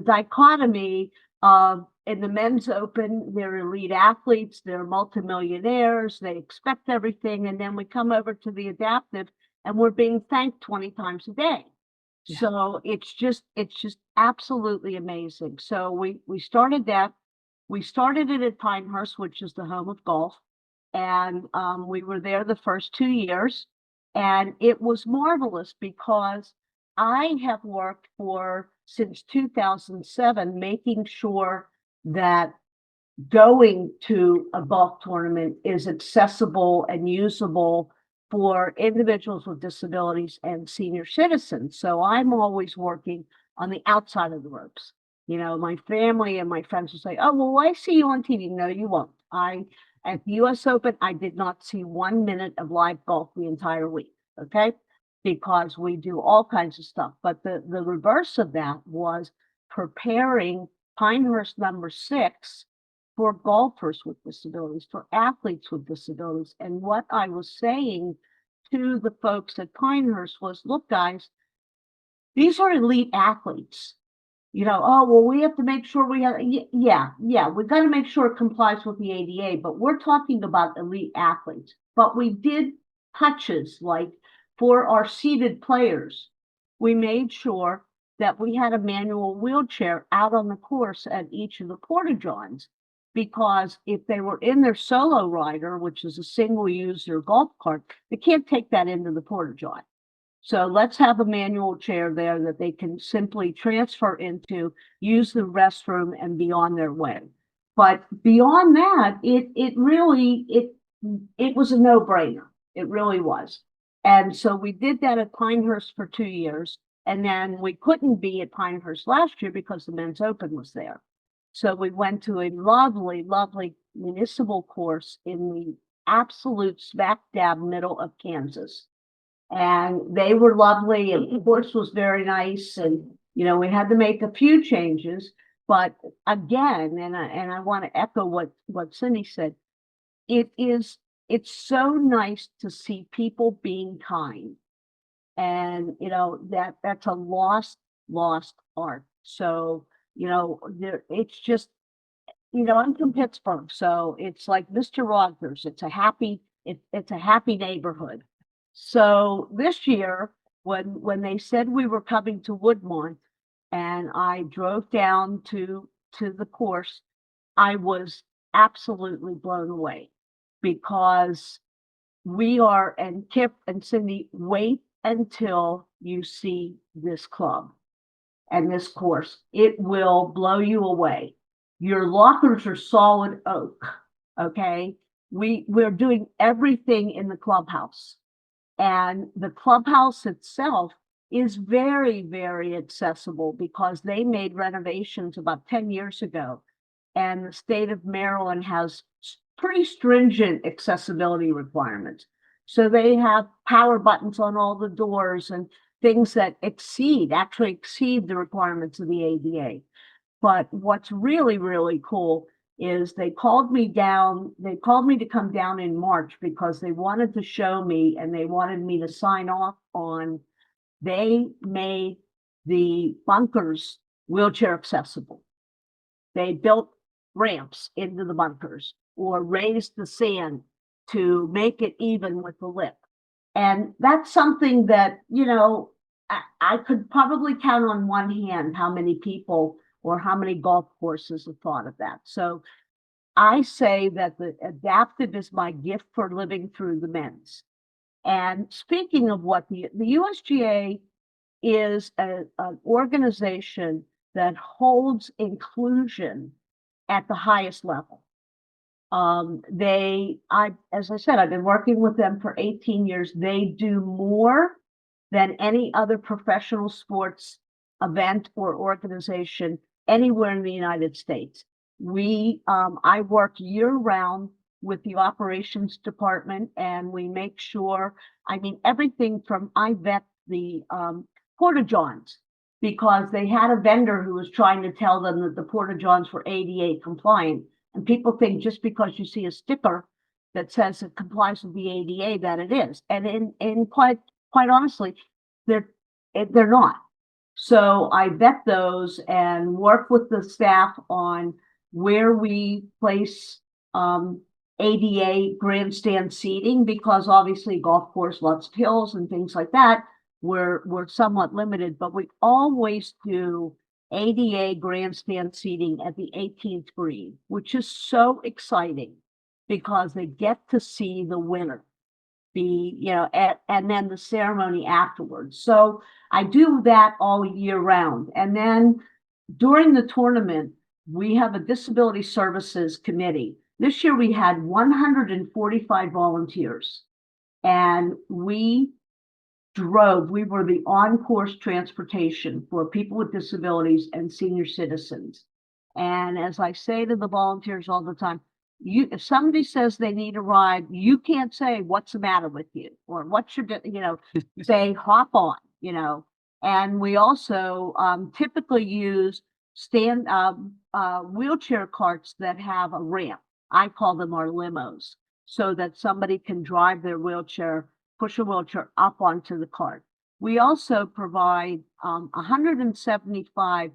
dichotomy of, in the men's Open, they're elite athletes, they're multimillionaires, they expect everything, and then we come over to the Adaptive and we're being thanked 20 times a day. Yeah. So it's just absolutely amazing. So we started that. We started it at Pinehurst, which is the home of golf, and we were there the first 2 years, and it was marvelous because I have worked since 2007, making sure that going to a golf tournament is accessible and usable for individuals with disabilities and senior citizens. So I'm always working on the outside of the ropes. My family and my friends will say, "Oh, well, I see you on TV." No, you won't. At the US Open, I did not see 1 minute of live golf the entire week. Okay. Because we do all kinds of stuff. But the reverse of that was preparing Pinehurst number 6 for golfers with disabilities, for athletes with disabilities. And what I was saying to the folks at Pinehurst was, "Look, guys, these are elite athletes. Oh, well, we have to make sure we have, yeah, we've got to make sure it complies with the ADA, but we're talking about elite athletes." But we did touches, like for our seated players, we made sure that we had a manual wheelchair out on the course at each of the porta-johns, because if they were in their solo rider, which is a single user golf cart, they can't take that into the porta-john. So let's have a manual chair there that they can simply transfer into, use the restroom, and be on their way. But beyond that, it was a no-brainer. It really was. And so we did that at Pinehurst for 2 years. And then we couldn't be at Pinehurst last year because the men's Open was there. So we went to a lovely, lovely municipal course in the absolute smack dab middle of Kansas. And they were lovely, and the course was very nice. And, we had to make a few changes. But again, and I want to echo what Cindy said, it's so nice to see people being kind And, that's a lost art. So, it's just, I'm from Pittsburgh, so it's like Mr. Rogers. It's a happy neighborhood. So this year, when they said we were coming to Woodmont, and I drove down to the course, I was absolutely blown away, because and Kip and Cindy, wait until you see this club and this course. It will blow you away. Your lockers are solid oak. Okay. We're doing everything in the clubhouse, and the clubhouse itself is very, very accessible, because they made renovations about 10 years ago, and the state of Maryland has pretty stringent accessibility requirements. So they have power buttons on all the doors and things that actually exceed the requirements of the ADA. But what's really, really cool is they called me to come down in March, because they wanted to show me, and they wanted me to sign off on, they made the bunkers wheelchair accessible. They built ramps into the bunkers, or raised the sand to make it even with the lip. And that's something that, I could probably count on one hand how many people or how many golf courses have thought of that. So I say that the adaptive is my gift for living through the men's. And speaking of what the USGA is an organization that holds inclusion at the highest level. As I said, I've been working with them for 18 years. They do more than any other professional sports event or organization anywhere in the United States. I work year round with the operations department, and we make sure, everything from, I vet the porta-johns, because they had a vendor who was trying to tell them that the porta-johns were ADA compliant. And people think just because you see a sticker that says it complies with the ADA that it is. And quite honestly, they're not. So I vet those and work with the staff on where we place ADA grandstand seating, because obviously golf course, lots of hills and things like that, we're somewhat limited, but we always do ADA grandstand seating at the 18th green, which is so exciting, because they get to see the winner, and then the ceremony afterwards. So I do that all year round. And then during the tournament, we have a disability services committee. This year we had 145 volunteers, and we were the on-course transportation for people with disabilities and senior citizens. And as I say to the volunteers all the time, if somebody says they need a ride, you can't say, "What's the matter with you?" or "What should," say, "Hop on," And we also typically use wheelchair carts that have a ramp. I call them our limos, so that somebody can drive their wheelchair, push a wheelchair up onto the cart. We also provide 175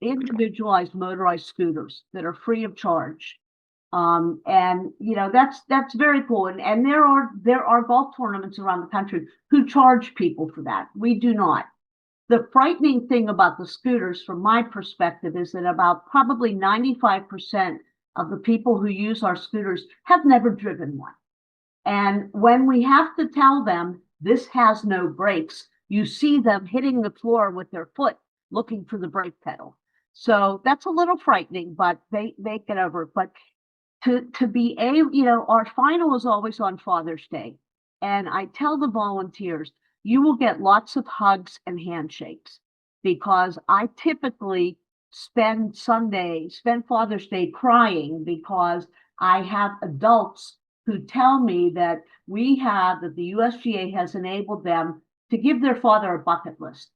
individualized motorized scooters that are free of charge. And that's very cool. And there are golf tournaments around the country who charge people for that. We do not. The frightening thing about the scooters, from my perspective, is that about probably 95% of the people who use our scooters have never driven one. And when we have to tell them this has no brakes, you see them hitting the floor with their foot, looking for the brake pedal. So that's a little frightening, but they get over it. But to be our final is always on Father's Day. And I tell the volunteers, you will get lots of hugs and handshakes, because I typically spend Father's Day crying, because I have adults who tell me that the USGA has enabled them to give their father a bucket list.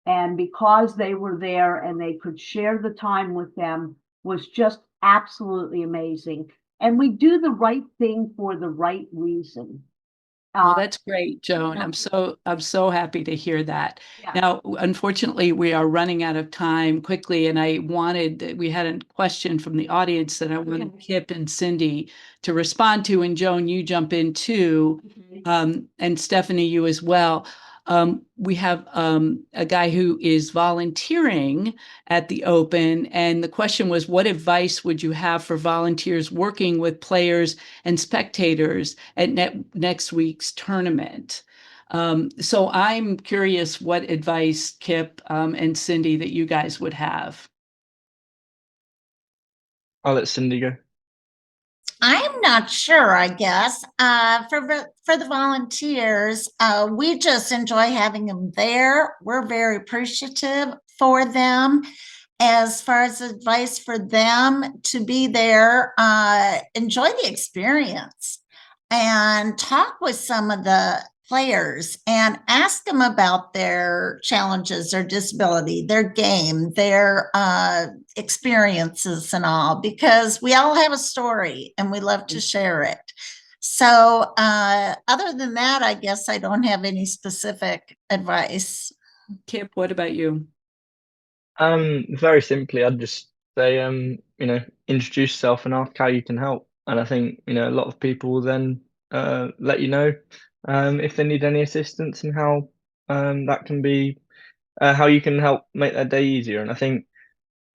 And because they were there and they could share the time with them, was just absolutely amazing. And we do the right thing for the right reason. Well, that's great, Joan. yeah. I'm so happy to hear that. Yeah. Now, unfortunately, we are running out of time quickly, and we had a question from the audience that I wanted Okay. Kip and Cindy to respond to, and Joan, you jump in too, and Stephanie, you as well. We have a guy who is volunteering at the Open, and the question was, what advice would you have for volunteers working with players and spectators at next week's tournament? So I'm curious what advice, Kip and Cindy, that you guys would have. I'll let Cindy go. I'm not sure, I guess. For the volunteers, we just enjoy having them there. We're very appreciative for them. As far as advice for them to be there, enjoy the experience and talk with some of the players and ask them about their challenges, their disability, their game, their experiences and all, because we all have a story and we love to share it. So other than that, I guess I don't have any specific advice. Kip, what about you? Very simply, I'd just say, introduce yourself and ask how you can help. And I think, a lot of people will then let you know if they need any assistance and how that can be, how you can help make their day easier. And I think,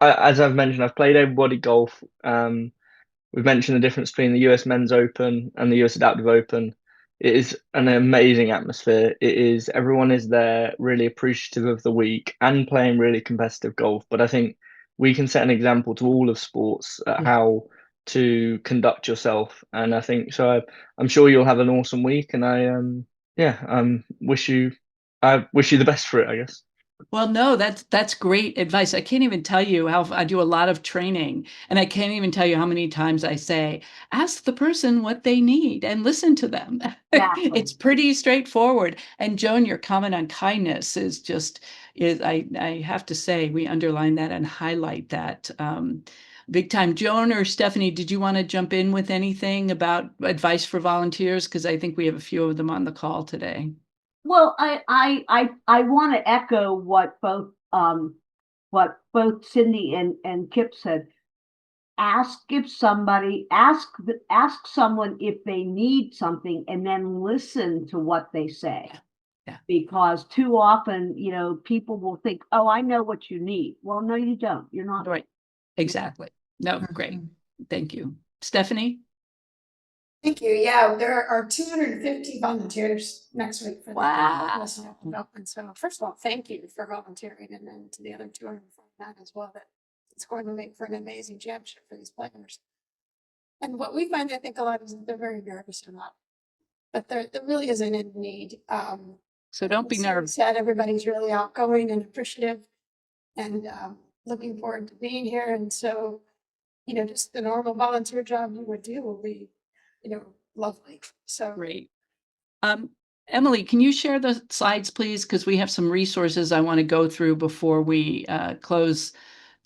as I've mentioned, I've played everybody golf. We've mentioned the difference between the US Men's Open and the US Adaptive Open. It is an amazing atmosphere. Everyone is there really appreciative of the week and playing really competitive golf. But I think we can set an example to all of sports at how to conduct yourself. And I think so. I'm sure you'll have an awesome week. And I wish you the best for it, I guess. Well, no, that's great advice. I can't even tell you how I do a lot of training, and I can't even tell you how many times I say, ask the person what they need and listen to them. Exactly. It's pretty straightforward. And Joan, your comment on kindness I have to say, we underline that and highlight that big time. Joan or Stephanie, did you want to jump in with anything about advice for volunteers? Because I think we have a few of them on the call today. Well, I want to echo what both Cindy and Kip said. Ask someone if they need something, and then listen to what they say. Yeah. Because too often, people will think, "Oh, I know what you need." Well, no, you don't. You're not Right. Exactly. No, great. Thank you. Stephanie? Thank you. Yeah, there are 250 volunteers next week for the Wow. Open. So first of all, thank you for volunteering, and then to the other 249 as well. That it's going to make for an amazing championship for these players. And what we find, I think, a lot is that they're very nervous or not, but there really isn't any need. So don't be nervous. Said everybody's really outgoing and appreciative, and looking forward to being here. And so, just the normal volunteer job you would do will be, lovely. So Great. Emily, can you share the slides, please? Because we have some resources I want to go through before we close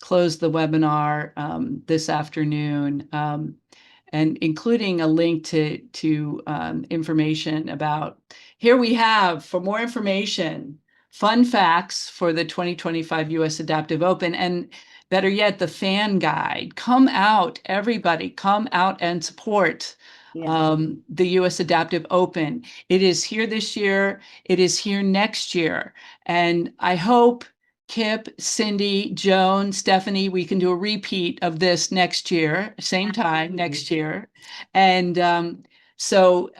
the webinar this afternoon, and including a link to information about. Here we have, for more information, fun facts for the 2025 US Adaptive Open, and better yet, the fan guide. Come out, everybody, come out and support the US Adaptive Open. It is here this year. It is here next year. And I hope Kip, Cindy, Joan, Stephanie, we can do a repeat of this next year, same time next year. And so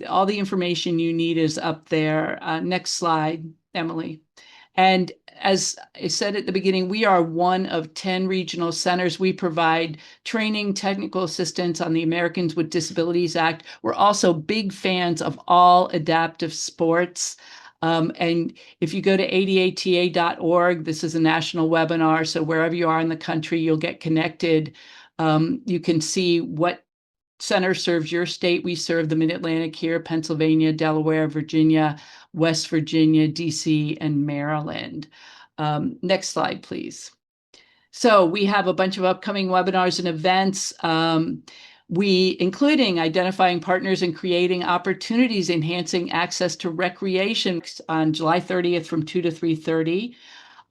all the information you need is up there. Next slide, Emily. And as I said at the beginning, we are one of 10 regional centers. We provide training, technical assistance on the Americans with Disabilities Act. We're also big fans of all adaptive sports. And if you go to adata.org, this is a national webinar. So wherever you are in the country, you'll get connected. You can see what center serves your state. We serve the Mid-Atlantic here, Pennsylvania, Delaware, Virginia, West Virginia, DC, and Maryland. Next slide, please. So we have a bunch of upcoming webinars and events. including identifying partners and creating opportunities, enhancing access to recreation on July 30th from 2 to 3:30.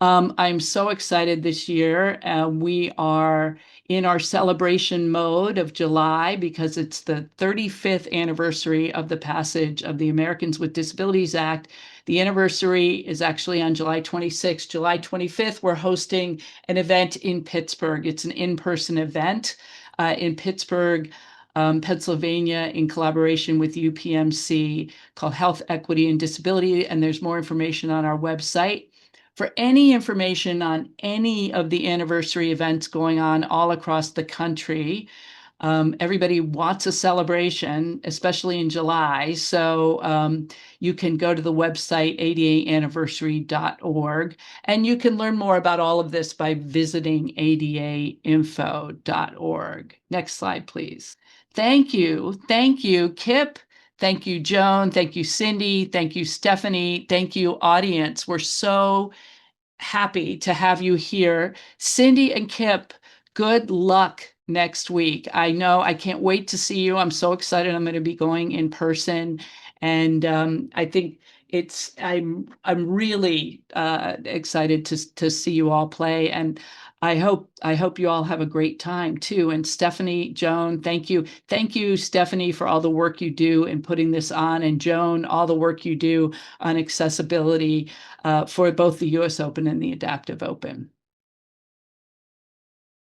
I'm so excited this year. We are in our celebration mode of July because it's the 35th anniversary of the passage of the Americans with Disabilities Act. The anniversary is actually on July 26th. July 25th, we're hosting an event in Pittsburgh. It's an in-person event in Pittsburgh, Pennsylvania, in collaboration with UPMC, called Health, Equity, and Disability. And there's more information on our website. For any information on any of the anniversary events going on all across the country, everybody wants a celebration, especially in July. So you can go to the website adaanniversary.org, and you can learn more about all of this by visiting adainfo.org. Next slide, please. Thank you. Thank you, Kip. Thank you, Joan. Thank you, Cindy. Thank you, Stephanie. Thank you, audience. We're so happy to have you here. Cindy and Kip, good luck next week. I know I can't wait to see you. I'm so excited. I'm going to be going in person. And I think I'm really excited to see you all play. And I hope you all have a great time too. And Stephanie, Joan, thank you. Thank you, Stephanie, for all the work you do in putting this on. And Joan, all the work you do on accessibility for both the US Open and the Adaptive Open.